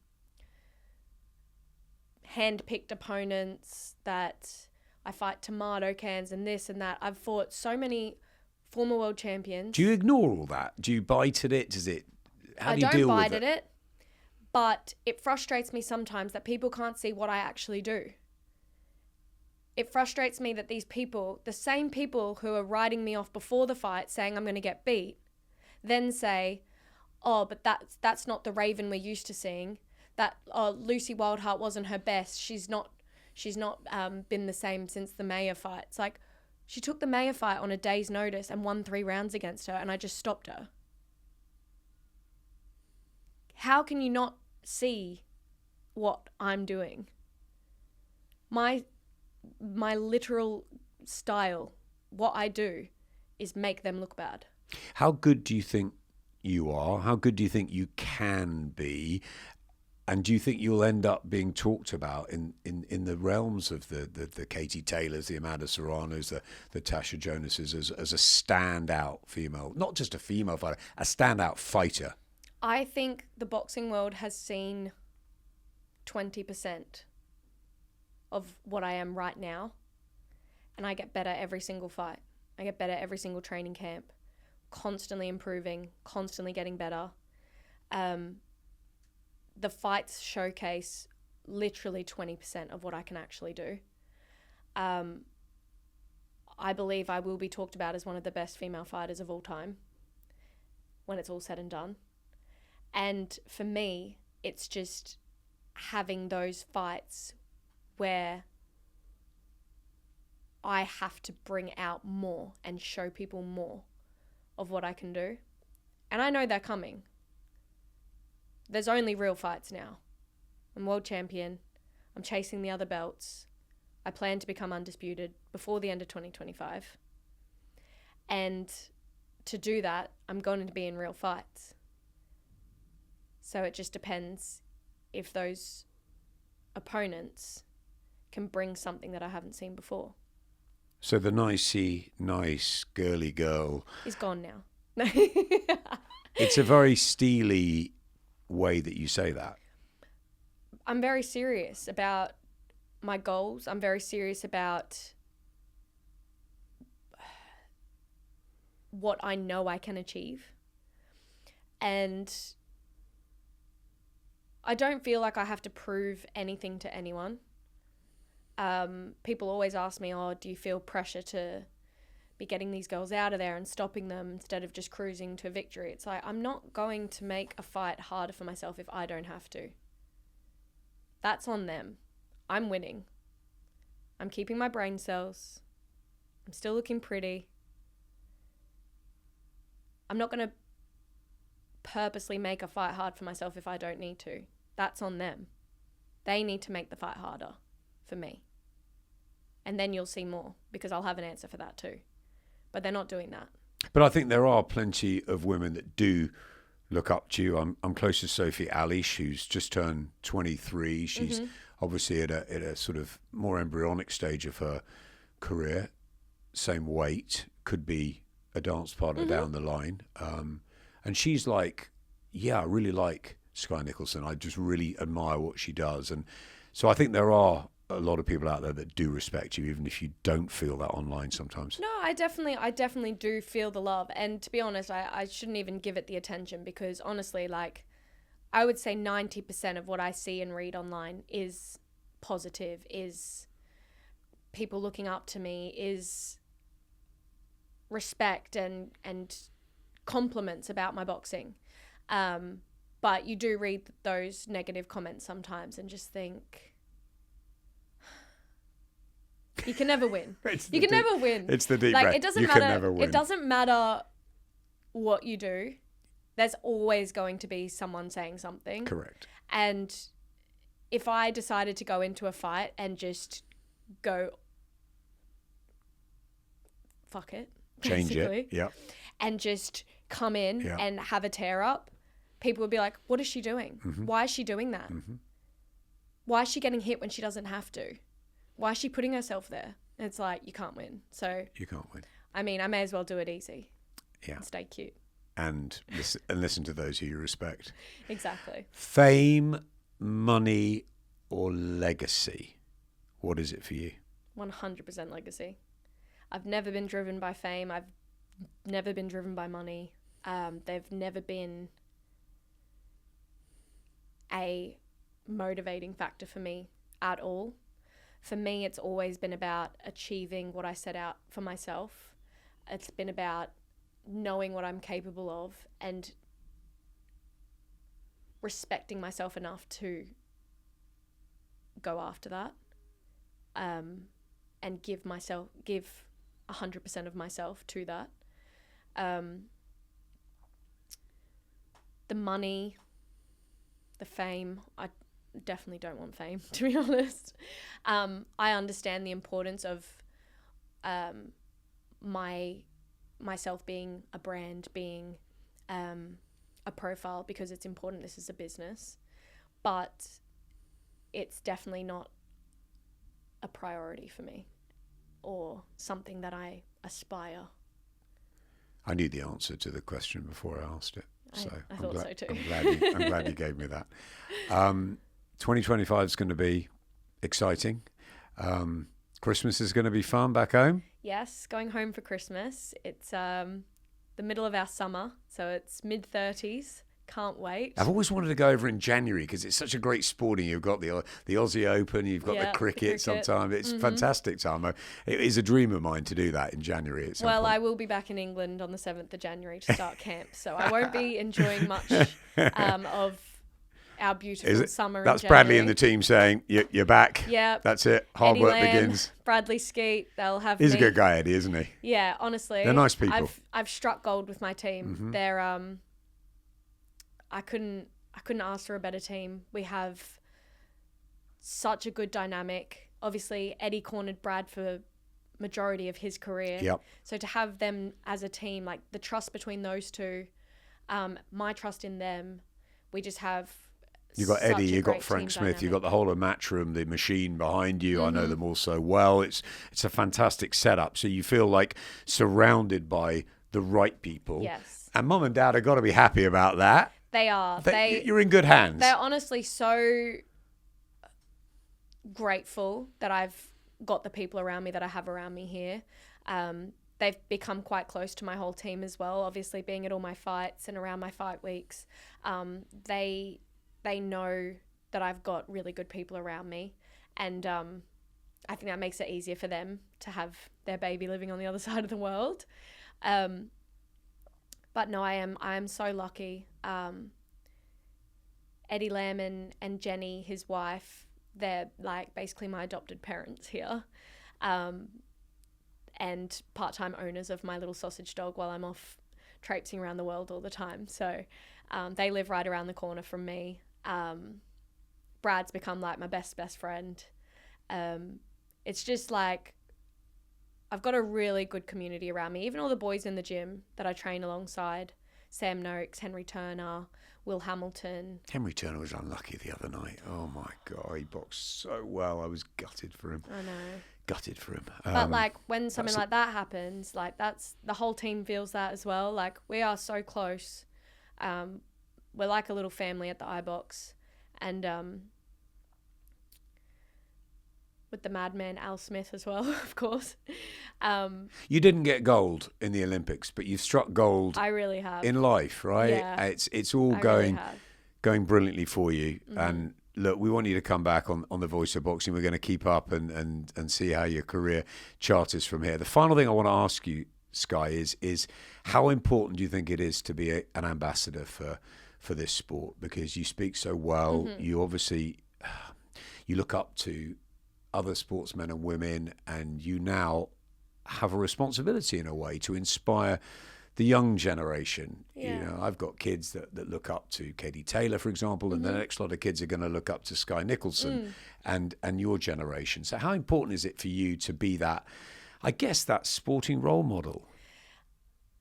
hand-picked opponents, that I fight tomato cans and this and that. I've fought so many former world champions. Do you ignore all that? Do you bite at it? How do you deal with it? I don't bite at it, but it frustrates me sometimes that people can't see what I actually do. It frustrates me that these people, the same people who are writing me off before the fight saying I'm going to get beat, then say, oh, but that's not the Raven we're used to seeing. That Lucy Wildheart wasn't her best. She's not been the same since the Mayer fight. It's like, she took the Mayer fight on a day's notice and won 3 rounds against her, and I just stopped her. How can you not see what I'm doing? My literal style, what I do, is make them look bad. How good do you think you are? How good do you think you can be? And do you think you'll end up being talked about in the realms of the Katie Taylors, the Amanda Serranos, the Tasha Jonases as a standout female, not just a female fighter, a standout fighter? I think the boxing world has seen 20% of what I am right now, and I get better every single fight. I get better every single training camp, constantly improving, constantly getting better. The fights showcase literally 20% of what I can actually do. I believe I will be talked about as one of the best female fighters of all time when it's all said and done. And for me, it's just having those fights where I have to bring out more and show people more of what I can do. And I know they're coming. There's only real fights now. I'm world champion. I'm chasing the other belts. I plan to become undisputed before the end of 2025. And to do that, I'm going to be in real fights. So it just depends if those opponents can bring something that I haven't seen before. So the nice girly girl is gone now. It's a very steely way that you say that. I'm very serious about my goals. I'm very serious about what I know I can achieve. And I don't feel like I have to prove anything to anyone. People always ask me, do you feel pressure to be getting these girls out of there and stopping them instead of just cruising to victory? It's like, I'm not going to make a fight harder for myself if I don't have to. That's on them. I'm winning. I'm keeping my brain cells. I'm still looking pretty. I'm not going to purposely make a fight hard for myself if I don't need to. That's on them. They need to make the fight harder for me. And then you'll see more, because I'll have an answer for that too. But they're not doing that. But I think there are plenty of women that do look up to you. I'm close to Sophie Alish, who's just turned 23. She's obviously at a sort of more embryonic stage of her career. Same weight, could be a dance partner down the line. And she's like yeah, I really like Skye Nicolson. I just really admire what she does. And so I think there are a lot of people out there that do respect you, even if you don't feel that online sometimes. No, I definitely do feel the love. And to be honest, I shouldn't even give it the attention, because honestly, like, I would say 90% of what I see and read online is positive, is people looking up to me, is respect and compliments about my boxing. But you do read those negative comments sometimes and just think, you can never win. You can never win. It's the deep like, breath. It doesn't you matter. Can never win. It doesn't matter what you do. There's always going to be someone saying something. Correct. And if I decided to go into a fight and just go, fuck it, change basically, it, yeah, and just come in and have a tear up, people would be like, what is she doing? Mm-hmm. Why is she doing that? Mm-hmm. Why is she getting hit when she doesn't have to? Why is she putting herself there? And it's like, you can't win. So you can't win. I mean, I may as well do it easy. Yeah. And stay cute. And listen to those who you respect. Exactly. Fame, money, or legacy? What is it for you? 100% legacy. I've never been driven by fame. I've never been driven by money. They've never been a motivating factor for me at all. For me, it's always been about achieving what I set out for myself. It's been about knowing what I'm capable of and respecting myself enough to go after that, and give 100% of myself to that. The money, the fame, I definitely don't want fame, to be honest. I understand the importance of myself being a brand, being a profile, because it's important. This is a business, but it's definitely not a priority for me or something that I aspire. I knew the answer to the question before I asked it, so I thought so too. I'm glad you gave me that. 2025 is going to be exciting. Christmas is going to be fun back home. Yes, going home for Christmas. It's the middle of our summer, so it's mid-30s. Can't wait. I've always wanted to go over in January because it's such a great sporting. You've got the Aussie Open, you've got the cricket sometime. It's fantastic time. It is a dream of mine to do that in January. Well, I will be back in England on the 7th of January to start camp, so I won't be enjoying much of our beautiful summer. That's in Bradley January. and the team saying, you're back. Yeah. That's it. Hard Eddie work Lamb, begins. Bradley Skeet, they'll have He's me. a good guy, Eddie, isn't he? Yeah, honestly. They're nice people. I've struck gold with my team. Mm-hmm. They're I couldn't ask for a better team. We have such a good dynamic. Obviously, Eddie cornered Brad for majority of his career. Yep. So to have them as a team, like the trust between those two, my trust in them, we just have. You got Eddie, you got Frank Smith, you got the whole of Matchroom, the machine behind you. Mm-hmm. I know them all so well. It's a fantastic setup. So you feel like surrounded by the right people. Yes. And Mum and Dad have got to be happy about that. They are. You're in good hands. They're honestly so grateful that I've got the people around me that I have around me here. They've become quite close to my whole team as well. Obviously, being at all my fights and around my fight weeks, they know that I've got really good people around me, and I think that makes it easier for them to have their baby living on the other side of the world. But no, I am so lucky. Eddie Lamb and Jenny, his wife, they're like basically my adopted parents here, and part-time owners of my little sausage dog while I'm off traipsing around the world all the time. So they live right around the corner from me. Brad's become like my best friend. It's just like I've got a really good community around me. Even all the boys in the gym that I train alongside, Sam Noakes, Henry Turner, Will Hamilton. Henry Turner was unlucky the other night. Oh my God, he boxed so well. I was gutted for him. I know. Gutted for him. But like when something like that happens, like that's the whole team feels that as well. Like we are so close. we're like a little family at the iBox, and with the madman Al Smith as well, of course. You didn't get gold in the Olympics, but you've struck gold. I really have in life, right? Yeah, it's all I going really have. going brilliantly for you. And look, we want you to come back on the Voice of Boxing. We're going to keep up and see how your career charters from here. The final thing I want to ask you, Skye, is how important do you think it is to be an ambassador for this sport? Because you speak so well. You obviously you look up to other sportsmen and women, and you now have a responsibility in a way to inspire the young generation. Yeah. You know, I've got kids that look up to Katie Taylor, for example, and the next lot of kids are going to look up to Skye Nicolson and your generation. So how important is it for you to be that, I guess, that sporting role model?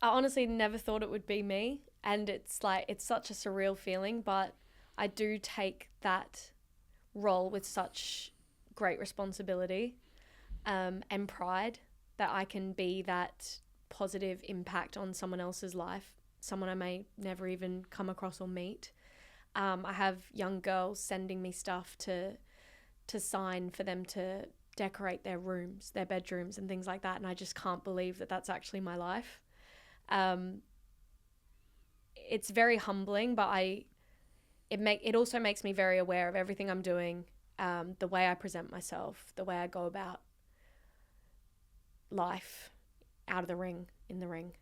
I honestly never thought it would be me, and it's such a surreal feeling, but I do take that role with such great responsibility and pride that I can be that positive impact on someone else's life, someone I may never even come across or meet. I have young girls sending me stuff to sign for them to decorate their rooms, their bedrooms and things like that, and I just can't believe that that's actually my life. It's very humbling, but it also makes me very aware of everything I'm doing, the way I present myself, the way I go about life out of the ring, in the ring,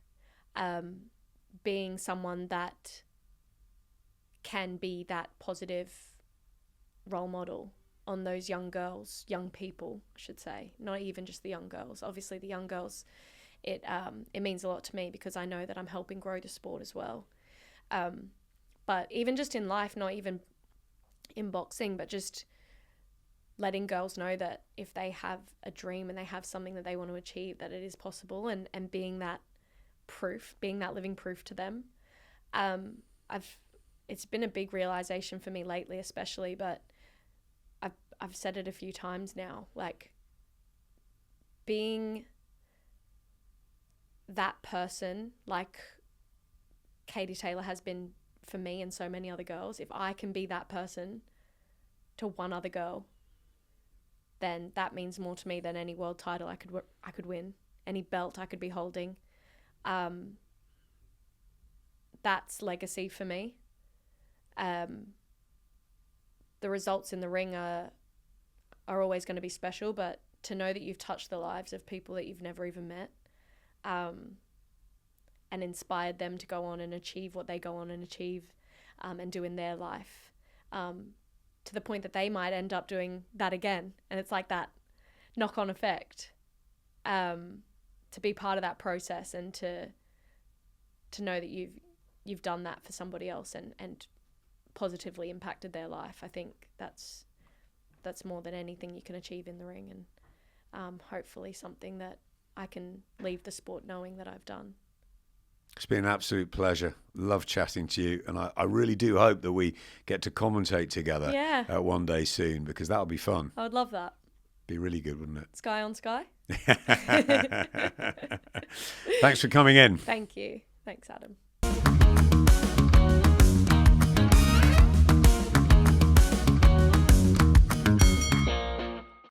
being someone that can be that positive role model on those young girls, young people, I should say, not even just the young girls. Obviously the young girls, it means a lot to me because I know that I'm helping grow the sport as well. But even just in life, not even in boxing, but just letting girls know that if they have a dream and they have something that they want to achieve, that it is possible, and being that proof, being that living proof to them. It's been a big realization for me lately, especially, but I've said it a few times now, like being that person like Katie Taylor has been for me and so many other girls. If I can be that person to one other girl, then that means more to me than any world title I could win, any belt I could be holding. That's legacy for me. The results in the ring are always going to be special, but to know that you've touched the lives of people that you've never even met, and inspired them to go on and achieve what they go on and achieve, and do in their life, to the point that they might end up doing that again. And it's like that knock-on effect, to be part of that process and to know that you've done that for somebody else and positively impacted their life. I think that's more than anything you can achieve in the ring, and hopefully something that I can leave the sport knowing that I've done. It's been an absolute pleasure. Love chatting to you, and I really do hope that we get to commentate together one day soon, because that'll be fun. I would love that. Be really good, wouldn't it? Skye on Skye. Thanks for coming in. Thank you.